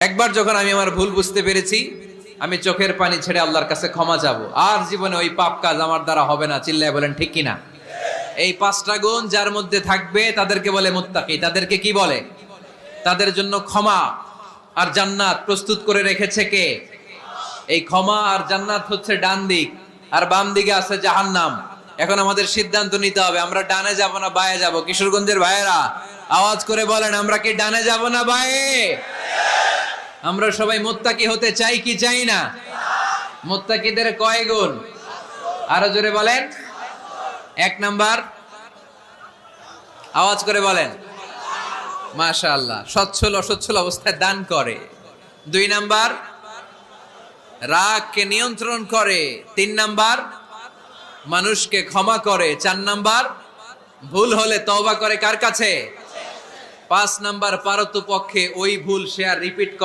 একবার যখন আমি আমার ভুল বুঝতে পেরেছি, আমি চোখের পানি ছেড়ে আল্লাহর কাছে ক্ষমা চাবো। আর জীবনে ওই পাপ কাজ আমার দ্বারা হবে না। চিল্লায় বলেন ঠিক কিনা? এই পাঁচটা গুণ যার মধ্যে থাকবে তাদেরকে বলে মুত্তাকি। তাদেরকে কি বলে? তাদের জন্য ক্ষমা আর জান্নাত প্রস্তুত করে রেখেছে কে? এই ক্ষমা আর জান্নাত হচ্ছে ডান দিক, আর বাম দিকে আছে জাহান্নাম। এখন আমাদের সিদ্ধান্ত নিতে হবে, আমরা ডানে যাব না বায়ে যাব। কিশোরগঞ্জের ভাইয়েরা আওয়াজ করে বলেন, আমরা কি ডানে যাব না বায়ে? আমরা সবাই মুত্তাকি হতে চাই কি চাই না? মুত্তাকিদের কয় গুণ? আরো জোরে বলেন। এক নাম্বার, আওয়াজ করে বলেন। মাশাআল্লাহ, সচ্ছল অসচ্ছল অবস্থায় দান করে। দুই নাম্বার, রাগকে নিয়ন্ত্রণ করে। তিন নাম্বার, মানুষকে ক্ষমা করে। চার নাম্বার, ভুল হলে তওবা করে কার কাছে? পাঁচ নাম্বার, পারতপক্ষে ওই ভুল সে আর রিপিট করে